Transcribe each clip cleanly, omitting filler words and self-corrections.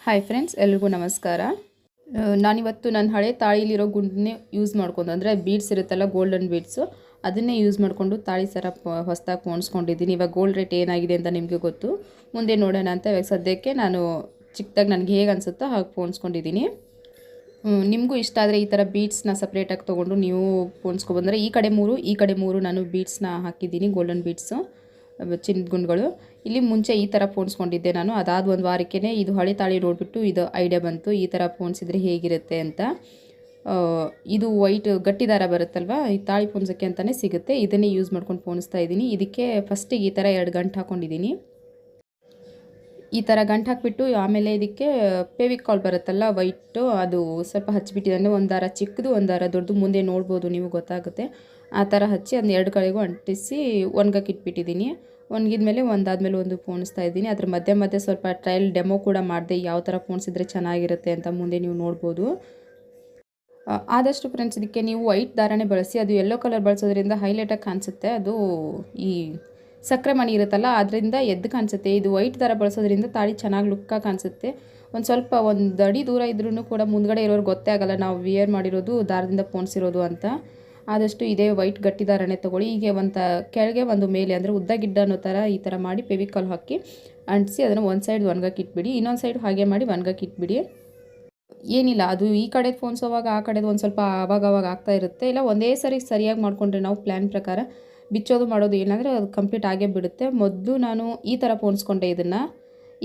Hi friends, ಎಲ್ರಿಗೂ ನಮಸ್ಕಾರ. ನಾನಿವತ್ತು ನನ್ನ ಹಳೆ ತಾಳಿಲಿರೋ ಗುಂಡನ್ನೇ ಯೂಸ್ ಮಾಡ್ಕೊಂಡು, ಅಂದರೆ ಬೀಡ್ಸ್ ಇರುತ್ತಲ್ಲ, ಗೋಲ್ಡನ್ ಬೀಡ್ಸು, ಅದನ್ನೇ ಯೂಸ್ ಮಾಡಿಕೊಂಡು ತಾಳಿ ಸರ ಹೊಸದಾಗಿ ಪೋಣಿಸ್ಕೊಂಡಿದ್ದೀನಿ. ಇವಾಗ ಗೋಲ್ಡ್ ರೇಟ್ ಏನಾಗಿದೆ ಅಂತ ನಿಮಗೆ ಗೊತ್ತು, ಮುಂದೆ ನೋಡೋಣ ಅಂತ. ಇವಾಗ ಸದ್ಯಕ್ಕೆ ನಾನು ಚಿಕ್ಕದಾಗಿ ನನಗೆ ಹೇಗೆ ಅನಿಸುತ್ತೋ ಹಾಗೆ ಪೋಣಿಸ್ಕೊಂಡಿದ್ದೀನಿ. ನಿಮಗೂ ಇಷ್ಟ ಆದರೆ ಈ ಥರ ಬೀಡ್ಸ್ನ ಸಪ್ರೇಟಾಗಿ ತೊಗೊಂಡು ನೀವು ಪೋಣಿಸ್ಕೊಬಂದರೆ, ಈ ಕಡೆ ಮೂರು ನಾನು ಬೀಡ್ಸ್ನ ಹಾಕಿದ್ದೀನಿ, ಗೋಲ್ಡನ್ ಬೀಡ್ಸು, ಚಿನ್ನದ ಗುಂಡುಗಳು. ಇಲ್ಲಿ ಮುಂಚೆ ಈ ಥರ ಪೋಣಿಸ್ಕೊಂಡಿದ್ದೆ ನಾನು. ಅದಾದ ಒಂದು ವಾರಕ್ಕೇ ಇದು ಹಳೆ ತಾಳಿ ನೋಡಿಬಿಟ್ಟು ಇದು ಐಡಿಯಾ ಬಂತು, ಈ ಥರ ಪೋಣಿಸಿದ್ರೆ ಹೇಗಿರುತ್ತೆ ಅಂತ. ಇದು ವೈಟ್ ಗಟ್ಟಿ ದಾರ ಬರುತ್ತಲ್ವ, ಈ ತಾಳಿ ಪೋಣಿಸೋಕ್ಕೆ ಅಂತಲೇ ಸಿಗುತ್ತೆ, ಇದನ್ನೇ ಯೂಸ್ ಮಾಡ್ಕೊಂಡು ಪೋಣಿಸ್ತಾ ಇದ್ದೀನಿ. ಇದಕ್ಕೆ ಫಸ್ಟಿಗೆ ಈ ಥರ 2 ಗಂಟು ಹಾಕ್ಕೊಂಡಿದ್ದೀನಿ. ಈ ಥರ ಗಂಟು ಹಾಕಿಬಿಟ್ಟು ಆಮೇಲೆ ಇದಕ್ಕೆ ಫೆವಿಕಾಲ್ ಬರುತ್ತಲ್ಲ ವೈಟು, ಅದು ಸ್ವಲ್ಪ ಹಚ್ಚಿಬಿಟ್ಟಿದ್ದಾನೆ. ಒಂದು ದಾರ ಚಿಕ್ಕದು, ಒಂದು ದಾರ ದೊಡ್ಡದು, ಮುಂದೆ ನೋಡ್ಬೋದು ನೀವು, ಗೊತ್ತಾಗುತ್ತೆ. ಆ ಥರ ಹಚ್ಚಿ ಅದನ್ನ 2 ಕಡೆಗೂ ಅಂಟಿಸಿ ಒಣಗಕ್ಕೆ ಇಟ್ಬಿಟ್ಟಿದ್ದೀನಿ. ಒಣಗಿದ ಮೇಲೆ ಒಂದಾದಮೇಲೆ ಒಂದು ಪೋಣಿಸ್ತಾ ಇದ್ದೀನಿ. ಅದ್ರ ಮಧ್ಯೆ ಸ್ವಲ್ಪ ಟ್ರಯಲ್ ಡೆಮೋ ಕೂಡ ಮಾಡಿದೆ, ಯಾವ ಥರ ಪೋಣಿಸಿದ್ರೆ ಚೆನ್ನಾಗಿರುತ್ತೆ ಅಂತ ಮುಂದೆ ನೀವು ನೋಡ್ಬೋದು. ಆದಷ್ಟು ಫ್ರೆಂಡ್ಸ್ ಇದಕ್ಕೆ ನೀವು ವೈಟ್ ದಾರನೇ ಬಳಸಿ, ಅದು ಯೆಲ್ಲೋ ಕಲರ್ ಬಳಸೋದ್ರಿಂದ ಹೈಲೈಟಾಗಿ ಕಾಣಿಸುತ್ತೆ. ಅದು ಈ ಸಕ್ಕರೆ ಮಣಿ ಇರುತ್ತಲ್ಲ ಅದರಿಂದ ಎದ್ದು ಕಾಣಿಸುತ್ತೆ. ಇದು ವೈಟ್ ದಾರ ಬಳಸೋದ್ರಿಂದ ತಾಳಿ ಚೆನ್ನಾಗಿ ಲುಕ್ಕಾಗಿ ಕಾಣಿಸುತ್ತೆ. ಒಂದು ಅಡಿ ದೂರ ಇದ್ರೂ ಕೂಡ ಮುಂದ್ಗಡೆ ಇರೋರು ಗೊತ್ತೇ ಆಗಲ್ಲ ನಾವು ವಿಯರ್ ಮಾಡಿರೋದು ದಾರದಿಂದ ಪೋಣಿಸಿರೋದು ಅಂತ. ಆದಷ್ಟು ಇದೇ ವೈಟ್ ಗಟ್ಟಿ ದಾರನೇ ತೊಗೊಳ್ಳಿ. ಹೀಗೆ ಒಂದು ಕೆಳಗೆ ಒಂದು ಮೇಲೆ, ಅಂದರೆ ಉದ್ದ ಗಿಡ್ಡ ಅನ್ನೋ ಥರ ಈ ಥರ ಮಾಡಿ ಫೆವಿಕಾಲ್ ಹಾಕಿ ಅಂಟಿಸಿ ಅದನ್ನು ಒಂದು ಸೈಡ್ ಒಣಗಕ್ಕೆ ಇಟ್ಬಿಡಿ, ಇನ್ನೊಂದು ಸೈಡ್ ಹಾಗೆ ಮಾಡಿ ಒಣಗಕ್ಕೆ ಇಟ್ಬಿಡಿ. ಏನಿಲ್ಲ, ಅದು ಈ ಕಡೆದು ಫೋನ್ಸೋವಾಗ ಆ ಕಡೆದು ಒಂದು ಸ್ವಲ್ಪ ಆವಾಗವಾಗ ಆಗ್ತಾ ಇರುತ್ತೆ. ಇಲ್ಲ ಒಂದೇ ಸರಿಯಾಗಿ ಮಾಡಿಕೊಂಡ್ರೆ ನಾವು ಪ್ಲ್ಯಾನ್ ಪ್ರಕಾರ ಬಿಚ್ಚೋದು ಮಾಡೋದು ಏನಾದರೆ ಅದು ಕಂಪ್ಲೀಟ್ ಆಗೇ ಬಿಡುತ್ತೆ. ಮೊದಲು ನಾನು ಈ ಥರ ಪೋಣಿಸ್ಕೊಂಡೆ, ಇದನ್ನು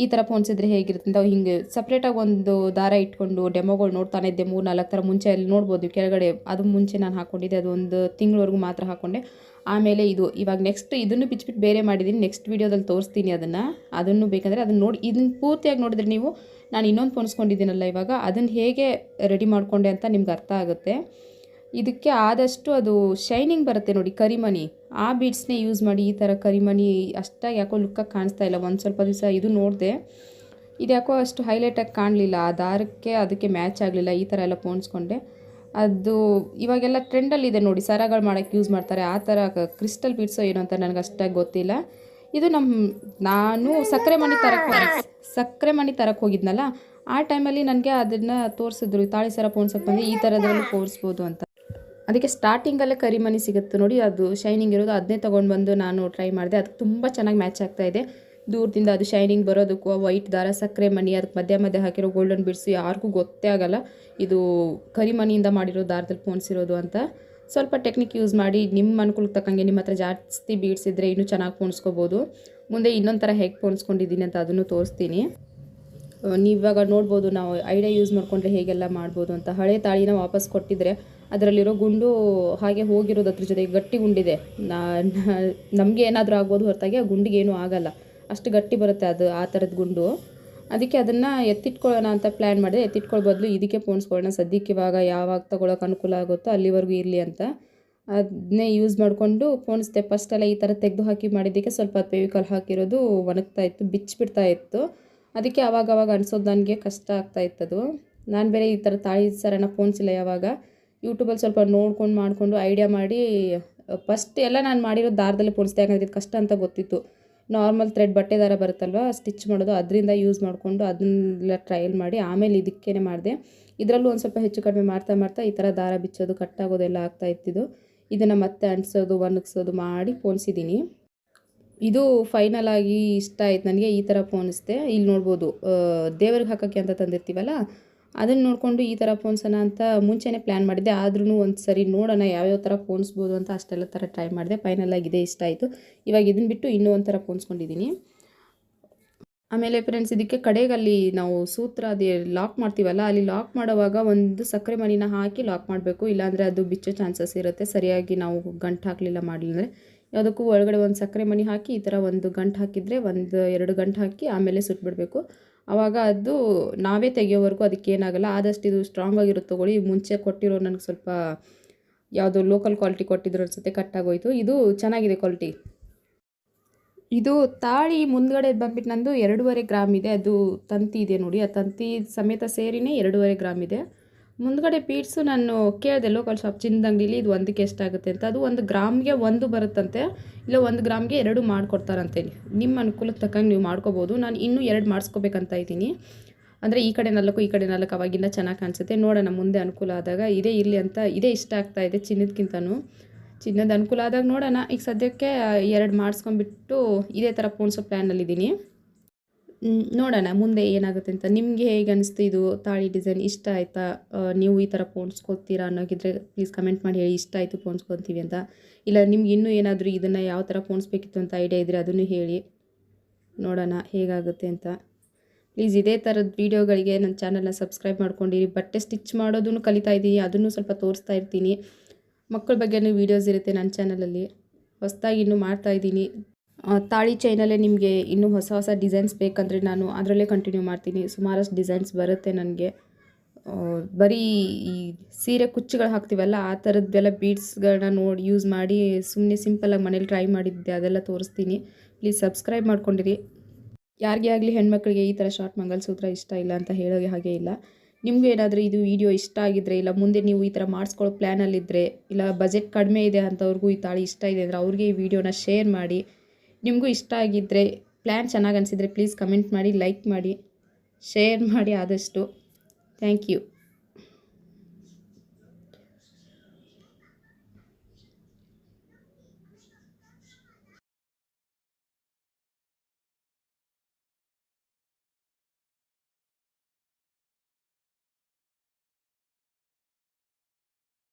ಈ ಥರ ಪೋಣಿಸಿದ್ರೆ ಹೇಗಿರುತ್ತೆ ಅಂತ ಹಿಂಗೆ ಸಪ್ರೇಟಾಗಿ ಒಂದು ದಾರ ಇಟ್ಕೊಂಡು ಡೆಮೋಗಳು ನೋಡ್ತಾನೆ ಇದ್ದೆ. 3-4 ಥರ ಮುಂಚೆ ಅಲ್ಲಿ ನೋಡ್ಬೋದು ಕೆಳಗಡೆ, ಅದು ಮುಂಚೆ ನಾನು ಹಾಕ್ಕೊಂಡಿದ್ದೆ, ಅದು ಒಂದು ತಿಂಗಳವರೆಗೂ ಮಾತ್ರ ಹಾಕ್ಕೊಂಡೆ. ಆಮೇಲೆ ಇವಾಗ ನೆಕ್ಸ್ಟ್ ಇದನ್ನು ಬಿಚ್ಚಿಬಿಟ್ಟು ಬೇರೆ ಮಾಡಿದ್ದೀನಿ, ನೆಕ್ಸ್ಟ್ ವೀಡಿಯೋದಲ್ಲಿ ತೋರಿಸ್ತೀನಿ ಅದನ್ನು ಬೇಕಂದರೆ ಅದನ್ನು ನೋಡಿ. ಇದನ್ನು ಪೂರ್ತಿಯಾಗಿ ನೋಡಿದ್ರೆ ನೀವು ನಾನು ಇನ್ನೊಂದು ಪೋಣಿಸ್ಕೊಂಡಿದ್ದೀನಲ್ಲ ಇವಾಗ, ಅದನ್ನು ಹೇಗೆ ರೆಡಿ ಮಾಡಿಕೊಂಡೆ ಅಂತ ನಿಮ್ಗೆ ಅರ್ಥ ಆಗುತ್ತೆ. ಇದಕ್ಕೆ ಆದಷ್ಟು ಅದು ಶೈನಿಂಗ್ ಬರುತ್ತೆ ನೋಡಿ, ಕರಿಮಣಿ, ಆ ಬೀಡ್ಸ್ನೇ ಯೂಸ್ ಮಾಡಿ. ಈ ಥರ ಕರಿಮಣಿ ಅಷ್ಟಾಗಿ ಯಾಕೋ ಲುಕ್ಕಾಗಿ ಕಾಣಿಸ್ತಾ ಇಲ್ಲ. ಒಂದು ಸ್ವಲ್ಪ ದಿವಸ ಇದು ನೋಡಿದೆ, ಇದು ಯಾಕೋ ಅಷ್ಟು ಹೈಲೈಟಾಗಿ ಕಾಣಲಿಲ್ಲ, ಆ ದಾರಕ್ಕೆ ಅದಕ್ಕೆ ಮ್ಯಾಚ್ ಆಗಲಿಲ್ಲ. ಈ ಥರ ಎಲ್ಲ ಪೋಣಿಸ್ಕೊಂಡೆ. ಅದು ಇವಾಗೆಲ್ಲ ಟ್ರೆಂಡಲ್ಲಿದೆ ನೋಡಿ, ಸರಗಳು ಮಾಡೋಕ್ಕೆ ಯೂಸ್ ಮಾಡ್ತಾರೆ, ಆ ಥರ ಕ್ರಿಸ್ಟಲ್ ಬೀಡ್ಸೋ ಏನೋ ಅಂತ ನನಗೆ ಅಷ್ಟಾಗಿ ಗೊತ್ತಿಲ್ಲ. ಇದು ನಾನು ಸಕ್ಕರೆ ಮಣಿ ತರಕ್ಕೆ ಹೋಗಿದ್ನಲ್ಲ, ಆ ಟೈಮಲ್ಲಿ ನನಗೆ ಅದನ್ನು ತೋರಿಸಿದ್ರು, ತಾಳಿ ಸರ ಪೋಣಿಸೋಕ್ಕೆ ಬಂದು ಈ ಥರದ್ರಲ್ಲಿ ಪೋಣಿಸ್ಬೋದು ಅಂತ. ಅದಕ್ಕೆ ಸ್ಟಾರ್ಟಿಂಗಲ್ಲೇ ಕರಿಮಣಿ ಸಿಗುತ್ತೆ ನೋಡಿ, ಅದು ಶೈನಿಂಗ್ ಇರೋದು, ಅದನ್ನೇ ತೊಗೊಂಡು ಬಂದು ನಾನು ಟ್ರೈ ಮಾಡಿದೆ. ಅದಕ್ಕೆ ತುಂಬ ಚೆನ್ನಾಗಿ ಮ್ಯಾಚ್ ಆಗ್ತಾಯಿದೆ. ದೂರದಿಂದ ಅದು ಶೈನಿಂಗ್ ಬರೋದಕ್ಕೂ ವೈಟ್ ದಾರ, ಸಕ್ಕರೆ ಮಣಿ, ಅದಕ್ಕೆ ಮಧ್ಯೆ ಹಾಕಿರೋ ಗೋಲ್ಡನ್ ಬೀಡ್ಸು ಯಾರಿಗೂ ಗೊತ್ತೇ ಆಗಲ್ಲ ಇದು ಕರಿಮಣಿಯಿಂದ ಮಾಡಿರೋ ದಾರದಲ್ಲಿ ಪೋಣಿಸಿರೋದು ಅಂತ. ಸ್ವಲ್ಪ ಟೆಕ್ನಿಕ್ ಯೂಸ್ ಮಾಡಿ ನಿಮ್ಮ ಅನುಕೂಲಕ್ಕೆ ತಕ್ಕಂಗೆ, ನಿಮ್ಮ ಹತ್ರ ಜಾಸ್ತಿ ಬೀಡ್ಸ್ ಇದ್ದರೆ ಇನ್ನೂ ಚೆನ್ನಾಗಿ ಪೋಣಿಸ್ಕೋಬೋದು. ಮುಂದೆ ಇನ್ನೊಂದು ಥರ ಹೇಗೆ ಪೋಣಿಸ್ಕೊಂಡಿದ್ದೀನಿ ಅಂತ ಅದನ್ನು ತೋರಿಸ್ತೀನಿ. ನೀವಾಗ ನೋಡ್ಬೋದು ನಾವು ಐಡಿಯಾ ಯೂಸ್ ಮಾಡಿಕೊಂಡ್ರೆ ಹೇಗೆಲ್ಲ ಮಾಡ್ಬೋದು ಅಂತ. ಹಳೆ ತಾಳಿನ ವಾಪಸ್ ಕೊಟ್ಟಿದ್ರೆ ಅದರಲ್ಲಿರೋ ಗುಂಡು ಹಾಗೆ ಹೋಗಿರೋದು, ಅದ್ರ ಜೊತೆಗೆ ಗಟ್ಟಿ ಗುಂಡಿದೆ. ನಮಗೆ ಏನಾದರೂ ಆಗ್ಬೋದು ಹೊರತಾಗಿ ಆ ಗುಂಡಿಗೆ ಏನೂ ಆಗಲ್ಲ, ಅಷ್ಟು ಗಟ್ಟಿ ಬರುತ್ತೆ ಅದು, ಆ ಥರದ ಗುಂಡು. ಅದಕ್ಕೆ ಅದನ್ನು ಎತ್ತಿಟ್ಕೊಳ್ಳೋಣ ಅಂತ ಪ್ಲ್ಯಾನ್ ಮಾಡಿದೆ. ಎತ್ತಿಟ್ಕೊಳ್ಳೋ ಬದಲು ಇದಕ್ಕೆ ಪೋಣಿಸ್ಕೊಳ್ಳೋಣ ಸದ್ಯಕ್ಕೆ, ಇವಾಗ ಯಾವಾಗ ತೊಗೊಳಕ್ಕೆ ಅನುಕೂಲ ಆಗುತ್ತೋ ಅಲ್ಲಿವರೆಗೂ ಇರಲಿ ಅಂತ ಅದನ್ನೇ ಯೂಸ್ ಮಾಡಿಕೊಂಡು ಪೋಣಿಸ್ದೆ. ಫಸ್ಟೆಲ್ಲ ಈ ಥರ ತೆಗೆದು ಹಾಕಿ ಮಾಡಿದ್ದಕ್ಕೆ ಸ್ವಲ್ಪ ಫೆವಿಕಾಲ್ ಹಾಕಿರೋದು ಒಣಗ್ತಾ ಇತ್ತು, ಬಿಚ್ಚಿಬಿಡ್ತಾ ಇತ್ತು. ಅದಕ್ಕೆ ಆವಾಗವಾಗ ಅನಿಸೋದು ನನಗೆ ಕಷ್ಟ ಆಗ್ತಾಯಿತ್ತದು. ನಾನು ಬೇರೆ ಈ ಥರ ತಾಳಿ ಸರನ ಪೋಣಿಸಿಲ್ಲ ಯಾವಾಗ. ಯೂಟ್ಯೂಬಲ್ಲಿ ಸ್ವಲ್ಪ ನೋಡ್ಕೊಂಡು ಮಾಡಿಕೊಂಡು ಐಡಿಯಾ ಮಾಡಿ ಫಸ್ಟ್ ಎಲ್ಲ ನಾನು ಮಾಡಿರೋ ದಾರದಲ್ಲಿ ಪೋಣಿಸ್ದೆ, ಯಾಕಂದರೆ ಇದು ಕಷ್ಟ ಅಂತ ಗೊತ್ತಿತ್ತು. ನಾರ್ಮಲ್ ಥ್ರೆಡ್ ಬಟ್ಟೆ ದಾರ ಬರುತ್ತಲ್ವ ಸ್ಟಿಚ್ ಮಾಡೋದು, ಅದರಿಂದ ಯೂಸ್ ಮಾಡಿಕೊಂಡು ಅದನ್ನೆಲ್ಲ ಟ್ರಯಲ್ ಮಾಡಿ ಆಮೇಲೆ ಇದಕ್ಕೇ ಮಾಡಿದೆ. ಇದರಲ್ಲೂ ಒಂದು ಸ್ವಲ್ಪ ಹೆಚ್ಚು ಕಡಿಮೆ ಮಾಡ್ತಾ ಈ ಥರ ದಾರ ಬಿಚ್ಚೋದು, ಕಟ್ಟಾಗೋದೆಲ್ಲ ಆಗ್ತಾ ಇತ್ತಿದ್ದು. ಇದನ್ನು ಮತ್ತೆ ಅಂಟಿಸೋದು, ಒಣಗಿಸೋದು ಮಾಡಿ ಪೋಣಿಸಿದ್ದೀನಿ. ಇದು ಫೈನಲ್ ಆಗಿ ಇಷ್ಟ ಆಯ್ತು ನನಗೆ, ಈ ಥರ ಪೋಣಿಸ್ದೆ. ಇಲ್ಲಿ ನೋಡ್ಬೋದು, ದೇವ್ರಿಗೆ ಹಾಕೋಕ್ಕೆ ಅಂತ ತಂದಿರ್ತೀವಲ್ಲ, ಅದನ್ನು ನೋಡಿಕೊಂಡು ಈ ಥರ ಪೋಣಿಸೋಣ ಅಂತ ಮುಂಚೆನೇ ಪ್ಲ್ಯಾನ್ ಮಾಡಿದ್ದೆ. ಆದ್ರೂ ಒಂದು ಸರಿ ನೋಡೋಣ ಯಾವ್ಯಾವ ಥರ ಪೋಣಿಸ್ಬೋದು ಅಂತ ಅಷ್ಟೆಲ್ಲ ಥರ ಟ್ರೈ ಮಾಡಿದೆ. ಫೈನಲ್ ಆಗಿ ಇದೇ ಇಷ್ಟ ಆಯಿತು. ಇವಾಗ ಇದನ್ನು ಬಿಟ್ಟು ಇನ್ನೂ ಒಂಥರ ಪೋಣಿಸ್ಕೊಂಡಿದ್ದೀನಿ. ಆಮೇಲೆ ಫ್ರೆಂಡ್ಸ್, ಇದಕ್ಕೆ ಕಡೆಗಲ್ಲಿ ನಾವು ಸೂತ್ರ ಅದು ಲಾಕ್ ಮಾಡ್ತೀವಲ್ಲ, ಅಲ್ಲಿ ಲಾಕ್ ಮಾಡೋವಾಗ ಒಂದು ಸಕ್ಕರೆ ಮಣಿನ ಹಾಕಿ ಲಾಕ್ ಮಾಡಬೇಕು, ಇಲ್ಲಾಂದರೆ ಅದು ಬಿಚ್ಚೋ ಚಾನ್ಸಸ್ ಇರುತ್ತೆ. ಸರಿಯಾಗಿ ನಾವು ಗಂಟು ಹಾಕಲಿಲ್ಲ ಮಾಡಲಿಲ್ಲ ಯಾವುದಕ್ಕೂ ಒಳಗಡೆ ಒಂದು ಸಕ್ಕರೆ ಮಣಿ ಹಾಕಿ ಈ ಥರ ಒಂದು ಗಂಟು ಹಾಕಿದರೆ 1-2 ಗಂಟು ಹಾಕಿ ಆಮೇಲೆ ಸುಟ್ಬಿಡಬೇಕು. ಆವಾಗ ಅದು ನಾವೇ ತೆಗೆಯೋವರೆಗೂ ಅದಕ್ಕೇನಾಗಲ್ಲ. ಆದಷ್ಟು ಇದು ಸ್ಟ್ರಾಂಗ್ ಆಗಿರುತ್ತೆ ತೊಗೊಳ್ಳಿ. ಮುಂಚೆ ಕೊಟ್ಟಿರೋ ನನಗೆ ಸ್ವಲ್ಪ ಯಾವುದೋ ಲೋಕಲ್ ಕ್ವಾಲಿಟಿ ಕೊಟ್ಟಿದ್ರು ಅನಿಸುತ್ತೆ, ಕಟ್ಟಾಗೋಯ್ತು. ಇದು ಚೆನ್ನಾಗಿದೆ ಕ್ವಾಲಿಟಿ. ಇದು ತಾಳಿ ಮುಂದ್ಗಡೆ ಬಂದ್ಬಿಟ್ಟು ನಂದು 2.5 ಗ್ರಾಮ್ ಇದೆ. ಅದು ತಂತಿ ಇದೆ ನೋಡಿ, ಆ ತಂತಿ ಸಮೇತ ಸೇರಿನೇ 2.5 ಗ್ರಾಮ್ ಇದೆ. ಮುಂದ್ಗಡೆ ಬೀಡ್ಸು ನಾನು ಕೇಳಿದೆ ಲೋಕಲ್ ಶಾಪ್ ಚಿನ್ನದ ಅಂಗಡಿಲಿ, ಇದು ಒಂದಕ್ಕೆ ಎಷ್ಟಾಗುತ್ತೆ ಅಂತ. ಅದು 1 ಗ್ರಾಮ್ಗೆ 1 ಬರುತ್ತಂತೆ, ಇಲ್ಲ 1 ಗ್ರಾಮ್ಗೆ 2 ಮಾಡಿಕೊಡ್ತಾರಂತೆ. ನಿಮ್ಮ ಅನುಕೂಲಕ್ಕೆ ತಕ್ಕಂಗೆ ನೀವು ಮಾಡ್ಕೋಬೋದು. ನಾನು ಇನ್ನೂ 2 ಮಾಡಿಸ್ಕೋಬೇಕಂತ ಇದ್ದೀನಿ. ಅಂದರೆ ಈ ಕಡೆ 4 ಈ ಕಡೆ 4 ಅವಾಗಿಂದ ಚೆನ್ನಾಗಿ ಕಾಣಿಸುತ್ತೆ. ನೋಡೋಣ ಮುಂದೆ ಅನುಕೂಲ ಆದಾಗ ಇದೇ ಇರಲಿ ಅಂತ, ಇದೇ ಇಷ್ಟ ಆಗ್ತಾ ಇದೆ ಚಿನ್ನದಕ್ಕಿಂತನೂ. ಚಿನ್ನದ ಅನುಕೂಲ ಆದಾಗ ನೋಡೋಣ. ಈಗ ಸದ್ಯಕ್ಕೆ 2 ಮಾಡಿಸ್ಕೊಂಡ್ಬಿಟ್ಟು ಇದೇ ಥರ ಪೋಣಿಸೋ ಪ್ಲ್ಯಾನಲ್ಲಿದ್ದೀನಿ. ನೋಡೋಣ ಮುಂದೆ ಏನಾಗುತ್ತೆ ಅಂತ. ನಿಮಗೆ ಹೇಗೆ ಅನಿಸ್ತು ಇದು ತಾಳಿ ಡಿಸೈನ್? ಇಷ್ಟ ಆಯಿತಾ? ನೀವು ಈ ಥರ ಪೋಣಿಸ್ಕೊತೀರಾ ಅನ್ನೋಗಿದ್ರೆ ಪ್ಲೀಸ್ ಕಮೆಂಟ್ ಮಾಡಿ ಹೇಳಿ, ಇಷ್ಟ ಆಯಿತು ಪೋಣಿಸ್ಕೊತೀವಿ ಅಂತ. ಇಲ್ಲ ನಿಮ್ಗೆ ಇನ್ನೂ ಏನಾದರೂ ಇದನ್ನು ಯಾವ ಥರ ಪೋಣಿಸ್ಬೇಕಿತ್ತು ಅಂತ ಐಡಿಯಾ ಇದ್ದರೆ ಅದನ್ನು ಹೇಳಿ, ನೋಡೋಣ ಹೇಗಾಗುತ್ತೆ ಅಂತ. ಪ್ಲೀಸ್ ಇದೇ ಥರದ ವೀಡಿಯೋಗಳಿಗೆ ನನ್ನ ಚಾನಲ್ನ ಸಬ್ಸ್ಕ್ರೈಬ್ ಮಾಡ್ಕೊಂಡಿರಿ. ಬಟ್ಟೆ ಸ್ಟಿಚ್ ಮಾಡೋದನ್ನು ಕಲಿತಾ ಇದ್ದೀನಿ, ಅದನ್ನು ಸ್ವಲ್ಪ ತೋರಿಸ್ತಾ ಇರ್ತೀನಿ. ಮಕ್ಕಳ ಬಗ್ಗೆನೂ ವೀಡಿಯೋಸ್ ಇರುತ್ತೆ ನನ್ನ ಚಾನಲಲ್ಲಿ. ಹೊಸದಾಗಿ ಇನ್ನೂ ಮಾಡ್ತಾಯಿದ್ದೀನಿ. ತಾಳಿ ಚೈನಲ್ಲೇ ನಿಮಗೆ ಇನ್ನೂ ಹೊಸ ಹೊಸ ಡಿಸೈನ್ಸ್ ಬೇಕಂದರೆ ನಾನು ಅದರಲ್ಲೇ ಕಂಟಿನ್ಯೂ ಮಾಡ್ತೀನಿ. ಸುಮಾರಷ್ಟು ಡಿಸೈನ್ಸ್ ಬರುತ್ತೆ ನನಗೆ. ಬರೀ ಈ ಸೀರೆ ಕುಚ್ಚುಗಳು ಹಾಕ್ತೀವಲ್ಲ ಆ ಥರದ್ದೆಲ್ಲ ಬೀಡ್ಸ್ಗಳನ್ನ ನೋಡಿ ಯೂಸ್ ಮಾಡಿ ಸುಮ್ಮನೆ ಸಿಂಪಲಾಗಿ ಮನೇಲಿ ಟ್ರೈ ಮಾಡಿದ್ದೆ, ಅದೆಲ್ಲ ತೋರಿಸ್ತೀನಿ. ಪ್ಲೀಸ್ ಸಬ್ಸ್ಕ್ರೈಬ್ ಮಾಡ್ಕೊಂಡಿರಿ. ಯಾರಿಗೇ ಆಗಲಿ ಹೆಣ್ಮಕ್ಳಿಗೆ ಈ ಥರ ಶಾರ್ಟ್ ಮಂಗಲಸೂತ್ರ ಇಷ್ಟ ಇಲ್ಲ ಅಂತ ಹೇಳೋ ಹಾಗೆ ಇಲ್ಲ. ನಿಮಗೂ ಏನಾದರೂ ಇದು ವಿಡಿಯೋ ಇಷ್ಟ ಆಗಿದ್ದರೆ, ಇಲ್ಲ ಮುಂದೆ ನೀವು ಈ ಥರ ಮಾಡಿಸ್ಕೊಳ್ಳೋ ಪ್ಲ್ಯಾನಲ್ಲಿದ್ದರೆ, ಇಲ್ಲ ಬಜೆಟ್ ಕಡಿಮೆ ಇದೆ ಅಂಥವ್ರಿಗೂ ಈ ತಾಳಿ ಇಷ್ಟ ಇದೆ ಅಂದರೆ ಅವ್ರಿಗೆ ಈ ವಿಡಿಯೋನ ಶೇರ್ ಮಾಡಿ. ನಿಮಗೂ ಇಷ್ಟ ಆಗಿದ್ದರೆ, ಪ್ಲ್ಯಾನ್ ಚೆನ್ನಾಗಿ ಅನಿಸಿದರೆ ಪ್ಲೀಸ್ ಕಮೆಂಟ್ ಮಾಡಿ, ಲೈಕ್ ಮಾಡಿ, ಶೇರ್ ಮಾಡಿ ಆದಷ್ಟು. Thank you.